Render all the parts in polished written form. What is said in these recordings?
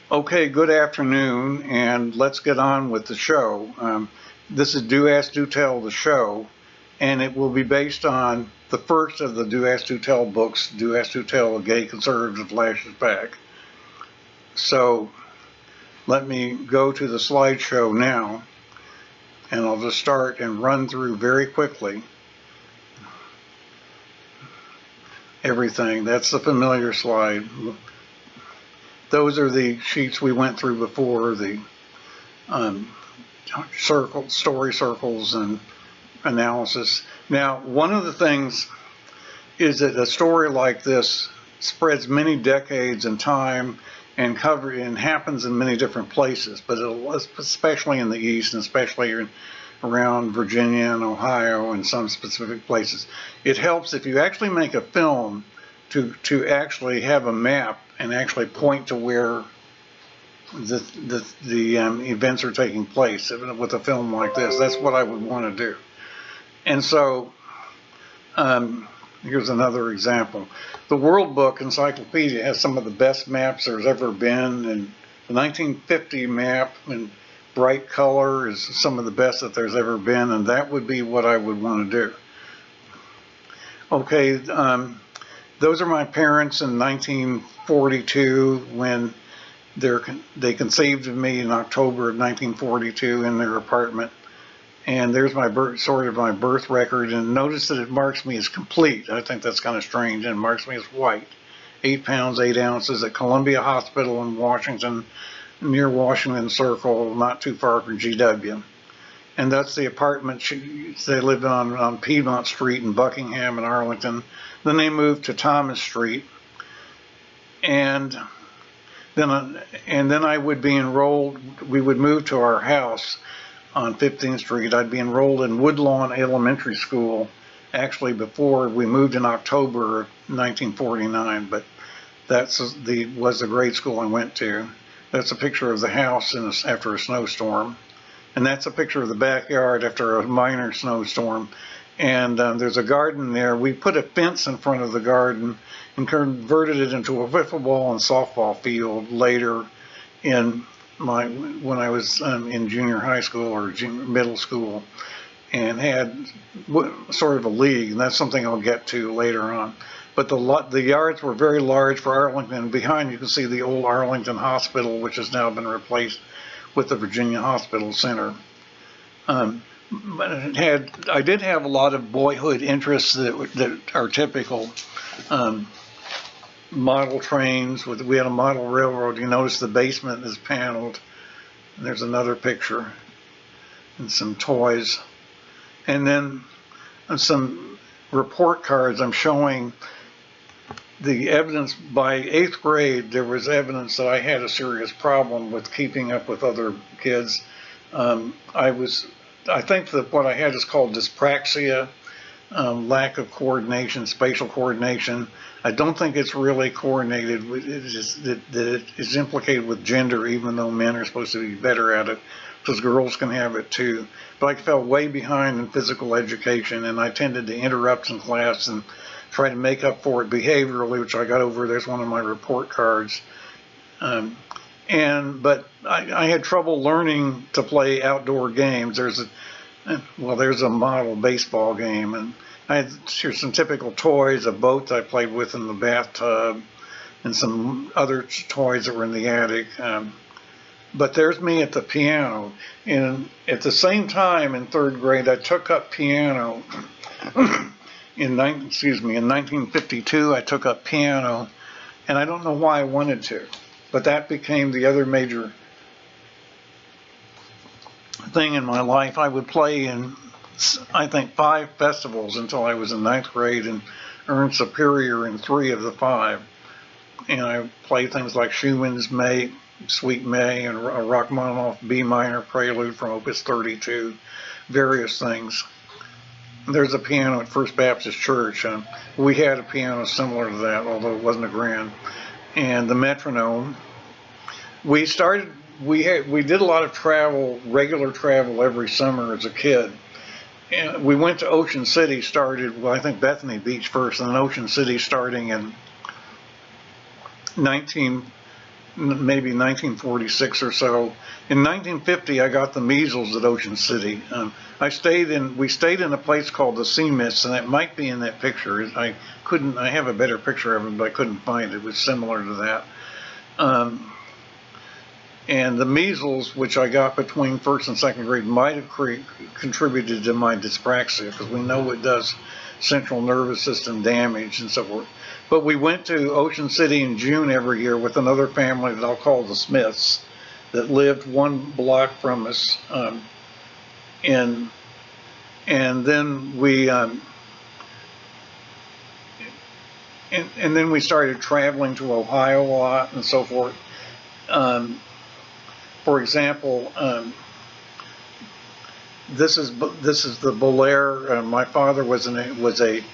Okay, good afternoon, and let's get on with the show. This is Do Ask, Do Tell, the show, and it will be based on the first of the Do Ask, Do Tell books, Do Ask, Do Tell, A Gay Conservative Flashes Back. So let me go to the slideshow now, and I'll just start and run through very quickly everything. That's the familiar slide. Those are the sheets we went through before, the story circles and analysis. Now, one of the things is that a story like this spreads many decades in time and happens in many different places, but especially in the East and especially around Virginia and Ohio and some specific places. It helps if you actually make a film to actually have a map and actually point to where the events are taking place with a film like this. That's what I would want to do. And so here's another example. The World Book Encyclopedia has some of the best maps there's ever been, and the 1950 map in bright color is some of the best that there's ever been, and that would be what I would want to do. Okay, those are my parents in 1942 when they conceived of me in October of 1942 in their apartment. And there's my birth record, and notice that it marks me as complete. I think that's kind of strange, and it marks me as white. 8 pounds, 8 ounces at Columbia Hospital in Washington, near Washington Circle, not too far from GW. And that's the apartment they lived on Piedmont Street in Buckingham and Arlington. Then they moved to Thomas Street, and then I would be enrolled. We would move to our house on 15th Street. I'd be enrolled in Woodlawn Elementary School, actually before we moved in October of 1949. But that was the grade school I went to. That's a picture of the house after a snowstorm. And that's a picture of the backyard after a minor snowstorm. And there's a garden there. We put a fence in front of the garden and converted it into a wiffle ball and softball field later when I was in junior high school or middle school, and had sort of a league. And that's something I'll get to later on. But the yards were very large for Arlington. Behind you can see the old Arlington Hospital, which has now been replaced with the Virginia Hospital Center. But I did have a lot of boyhood interests that are typical. Model trains. We had a model railroad. You notice the basement is paneled. And there's another picture. And some toys. And then some report cards. I'm showing the evidence. By 8th grade, there was evidence that I had a serious problem with keeping up with other kids. I think that what I had is called dyspraxia, lack of coordination, spatial coordination. I don't think it's really coordinated. It is implicated with gender, even though men are supposed to be better at it, because girls can have it too. But I fell way behind in physical education, and I tended to interrupt in class and try to make up for it behaviorally, which I got over. There's one of my report cards. But I had trouble learning to play outdoor games. There's a model baseball game, and here's some typical toys, a boat I played with in the bathtub, and some other toys that were in the attic. But there's me at the piano. And at the same time in 3rd grade, I took up piano. In 1952, I took up piano, and I don't know why I wanted to. But that became the other major thing in my life. I would play in, I think, 5 festivals until I was in 9th grade and earned superior in 3 of the 5. And I played things like Schumann's May, Sweet May, and Rachmaninoff B minor prelude from Opus 32, various things. There's a piano at First Baptist Church. We had a piano similar to that, although it wasn't a grand. And the metronome. We did a lot of travel, regular travel every summer as a kid. And we went to Ocean City, I think Bethany Beach first, and then Ocean City starting in maybe 1946 or so. In 1950, I got the measles at Ocean City. We stayed in a place called the Sea Mist, and it might be in that picture. I have a better picture of it, but I couldn't find it. It was similar to that. And the measles, which I got between first and second grade, might have contributed to my dyspraxia, because we know it does central nervous system damage and so forth. But we went to Ocean City in June every year with another family that I'll call the Smiths, that lived one block from us. And then we and then we started traveling to Ohio a lot and so forth. For example, this is the Belair. My father was a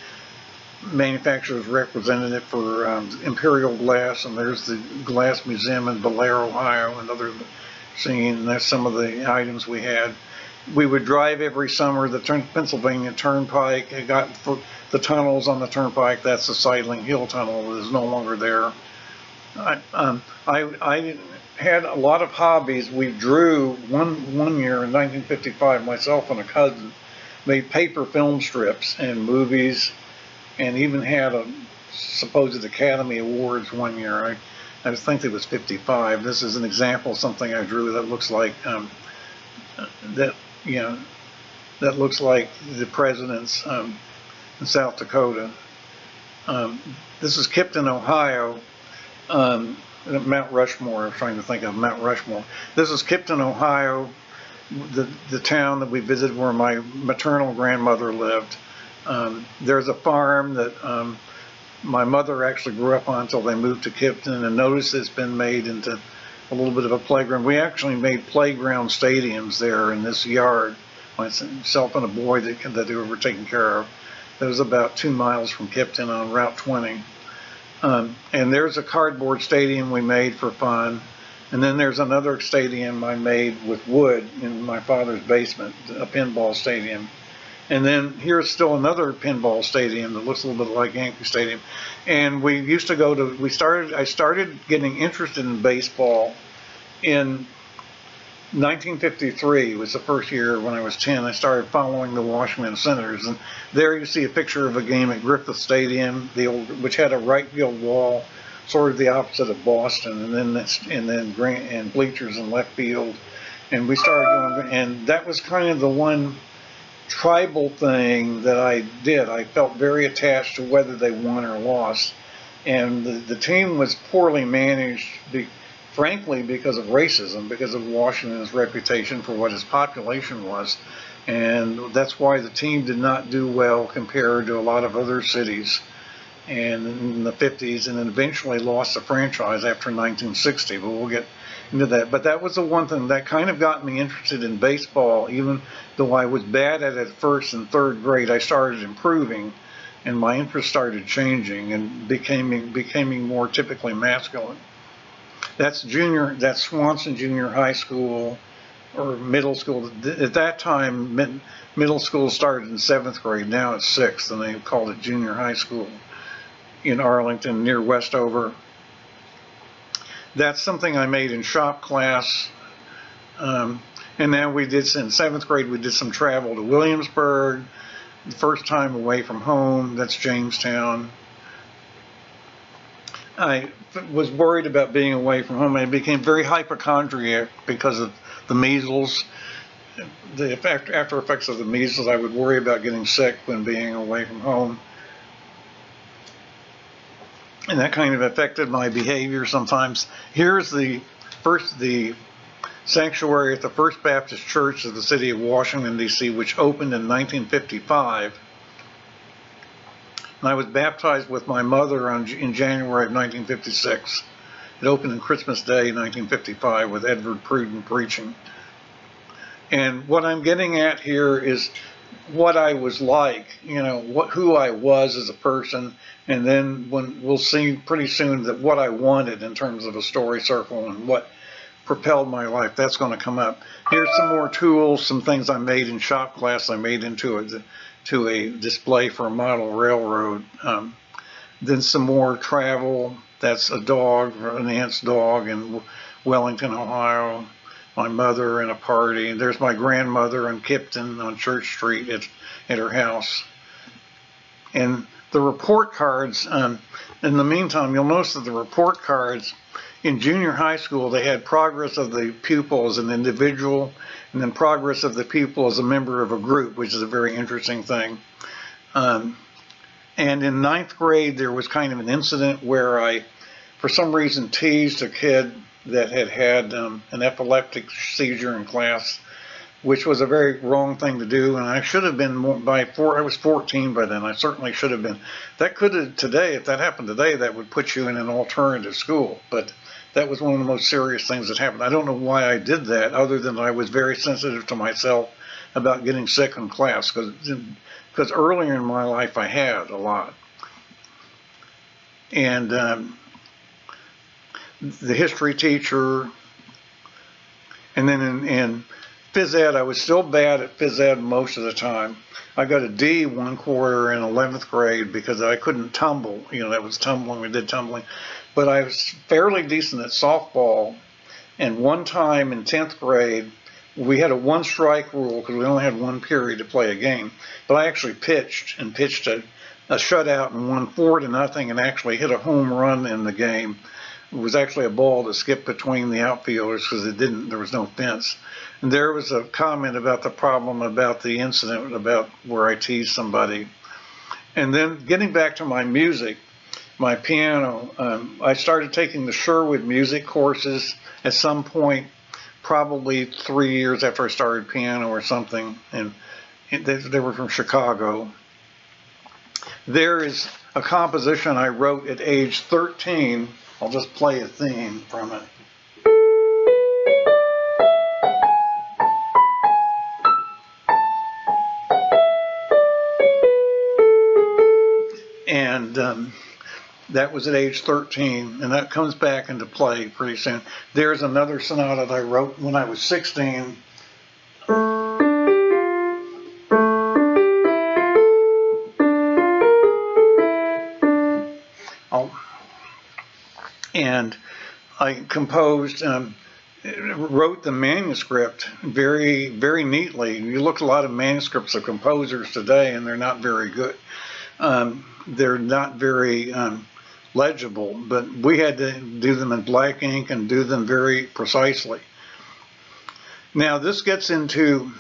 manufacturer's representative for Imperial Glass, and there's the Glass Museum in Belair, Ohio, and other singing. And that's some of the items we had. We would drive every summer the Pennsylvania Turnpike. It got the tunnels on the Turnpike. That's the Sidling Hill Tunnel that is no longer there. I had a lot of hobbies. We drew one year in 1955. Myself and a cousin made paper film strips and movies, and even had a supposed Academy Awards one year. I think it was 55. This is an example of something I drew that looks like that looks like the presidents in South Dakota. This is Kipton, Ohio. Mount Rushmore. I was trying to think of Mount Rushmore. This is Kipton, Ohio, the town that we visited where my maternal grandmother lived. There's a farm that my mother actually grew up on until they moved to Kipton, and notice it's been made into a little bit of a playground. We actually made playground stadiums there in this yard. Myself and a boy that they were taking care of. It was about 2 miles from Kipton on Route 20. And there's a cardboard stadium we made for fun. And then there's another stadium I made with wood in my father's basement, a pinball stadium. And then here's still another pinball stadium that looks a little bit like Yankee Stadium. And we used to go to, I started getting interested in baseball in 1953 was the first year when I was 10. I started following the Washington Senators, and there you see a picture of a game at Griffith Stadium, which had a right field wall, sort of the opposite of Boston, and bleachers in left field. And we started going, and that was kind of the one tribal thing that I did. I felt very attached to whether they won or lost, and the team was poorly managed. Frankly, because of racism, because of Washington's reputation for what his population was. And that's why the team did not do well compared to a lot of other cities and in the 50s, and then eventually lost the franchise after 1960, but we'll get into that. But that was the one thing that kind of got me interested in baseball. Even though I was bad at it first and third grade, I started improving, and my interest started changing and becoming more typically masculine. That's Swanson Junior High School or middle school. At that time, middle school started in 7th grade. Now it's 6th, and they called it junior high school in Arlington near Westover. That's something I made in shop class. And now in 7th grade, we did some travel to Williamsburg. The first time away from home. That's Jamestown. I was worried about being away from home. I became very hypochondriac because of the measles. The after effects of the measles, I would worry about getting sick when being away from home. And that kind of affected my behavior sometimes. Here's the sanctuary at the First Baptist Church of the city of Washington, D.C., which opened in 1955. And I was baptized with my mother in January of 1956. It opened on Christmas Day, 1955, with Edward Pruden preaching. And what I'm getting at here is what I was like, who I was as a person, and then when we'll see pretty soon that what I wanted in terms of a story circle and what propelled my life, that's going to come up. Here's some more tools, some things I made in shop class. I made into a display for a model railroad. Then some more travel, That's a dog, an aunt's dog in Wellington, Ohio. My mother in a party. There's my grandmother in Kipton on Church Street at her house. And the report cards, in the meantime, you'll notice that the report cards in junior high school, they had progress of the pupil as an individual, and then progress of the pupil as a member of a group, which is a very interesting thing. And in ninth grade, there was kind of an incident where I, for some reason, teased a kid that had an epileptic seizure in class, which was a very wrong thing to do, and I should have been I was 14 by then. I certainly should have been. That could have today, if that happened today, that would put you in an alternative school. But that was one of the most serious things that happened. I don't know why I did that, other than I was very sensitive to myself about getting sick in class, because earlier in my life I had a lot. And the history teacher, and then in phys ed, I was still bad at phys ed most of the time. I got a D one quarter in 11th grade because I couldn't tumble. You know, that was tumbling, we did tumbling. But I was fairly decent at softball. And one time in 10th grade, we had a one strike rule because we only had one period to play a game. But I actually pitched a shutout and won 4-0 and actually hit a home run in the game. It was actually a ball that skipped between the outfielders because there was no fence. And there was a comment about the problem, about the incident, about where I teased somebody. And then getting back to my music, my piano, I started taking the Sherwood music courses at some point, probably 3 years after I started piano or something. And they were from Chicago. There is a composition I wrote at age 13. I'll just play a theme from it. And that was at age 13, and that comes back into play pretty soon. There's another sonata that I wrote when I was 16. And I composed, wrote the manuscript very, very neatly. You look at a lot of manuscripts of composers today, and they're not very good. They're not very legible, but we had to do them in black ink and do them very precisely. Now, this gets into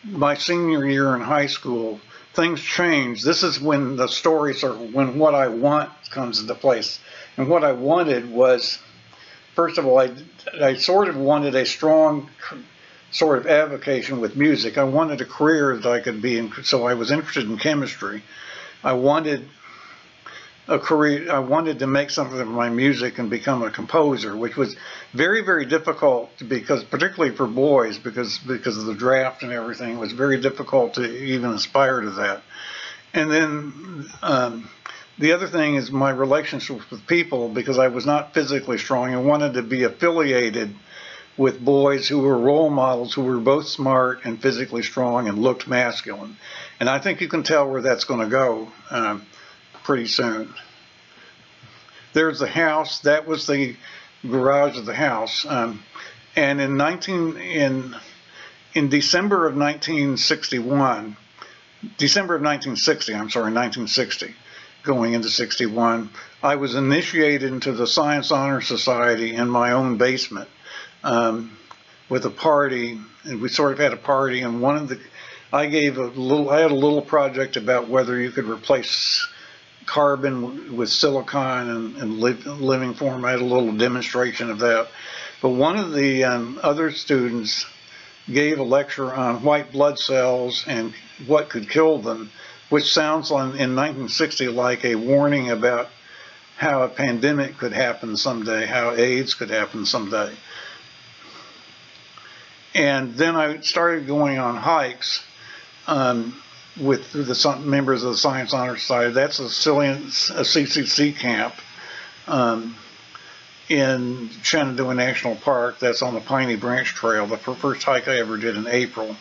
my senior year in high school. Things change. This is when the stories are, when what I want comes into place. And what I wanted was, first of all, I sort of wanted a strong sort of avocation with music. I wanted a career that I could be in, so I was interested in chemistry. I wanted a career, I wanted to make something of my music and become a composer, which was very, very difficult because, particularly for boys, because of the draft and everything, it was very difficult to even aspire to that. And then the other thing is my relationships with people, because I was not physically strong. I wanted to be affiliated with boys who were role models, who were both smart and physically strong and looked masculine. And I think you can tell where that's going to go pretty soon. There's the house. That was the garage of the house. And in December of 1961, December of 1960, going into 61, I was initiated into the Science Honor Society in my own basement with a party, and we sort of had a party, and I had a little project about whether you could replace carbon with silicon and living form. I had a little demonstration of that. But one of the other students gave a lecture on white blood cells and what could kill them, which sounds in 1960 like a warning about how a pandemic could happen someday, how AIDS could happen someday. And then I started going on hikes with the members of the Science Honor Society. That's a CCC camp in Shenandoah National Park. That's on the Piney Branch Trail, the first hike I ever did in April.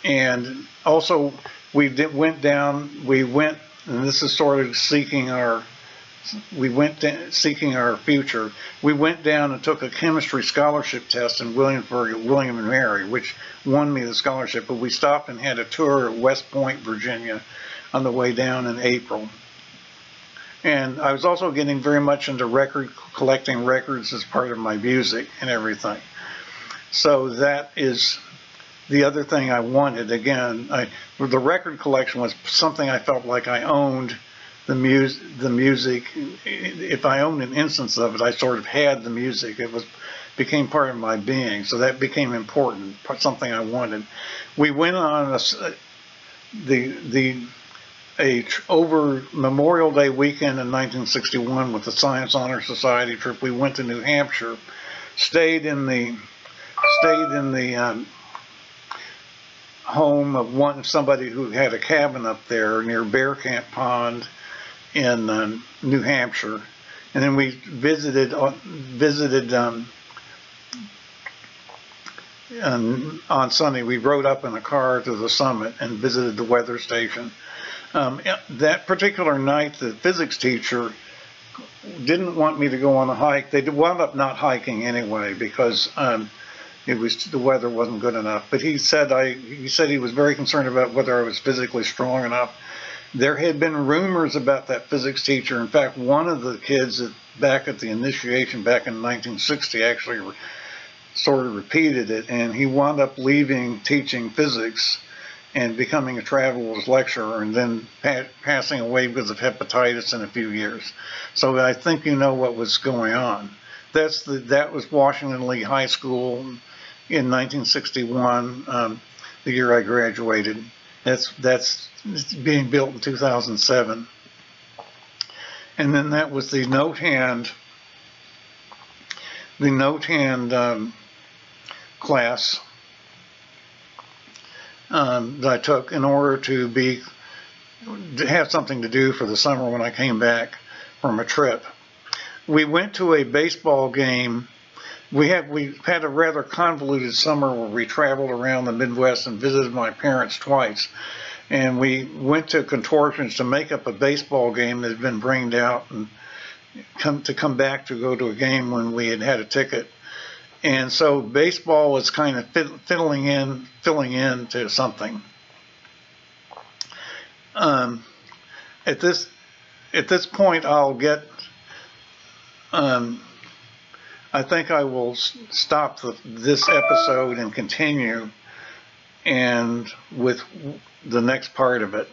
And also we went, and this is sort of seeking our we went seeking our future. We went down and took a chemistry scholarship test in Williamsburg at William and Mary, which won me the scholarship. But we stopped and had a tour at West Point, Virginia, on the way down in April. And I was also getting very much into collecting records as part of my music and everything. So that is the other thing I wanted. Again, the record collection was something I felt like I owned. The music, if I owned an instance of it, I sort of had the music. It became part of my being, so that became important, something I wanted. We went on over Memorial Day weekend in 1961 with the Science Honor Society trip. We went to New Hampshire, stayed in the home of somebody who had a cabin up there near Bear Camp Pond in New Hampshire, and then we visited on Sunday. We rode up in a car to the summit and visited the weather station. That particular night, the physics teacher didn't want me to go on a hike. They wound up not hiking anyway because the weather wasn't good enough. But he said he was very concerned about whether I was physically strong enough. There had been rumors about that physics teacher. In fact, one of the kids back at the initiation back in 1960 actually sort of repeated it, and he wound up leaving teaching physics and becoming a traveler's lecturer, and then passing away because of hepatitis in a few years. So I think you know what was going on. That was Washington Lee High School in 1961, the year I graduated. That's being built in 2007. And then that was the note hand class that I took in order to have something to do for the summer when I came back from a trip. We went to a baseball game. We had a rather convoluted summer where we traveled around the Midwest and visited my parents twice. And we went to contortions to make up a baseball game that had been rained out, and come back to go to a game when we had a ticket. And so baseball was kind of filling in to something. At this point, I'll get. I think I will stop this episode and continue, and with the next part of it.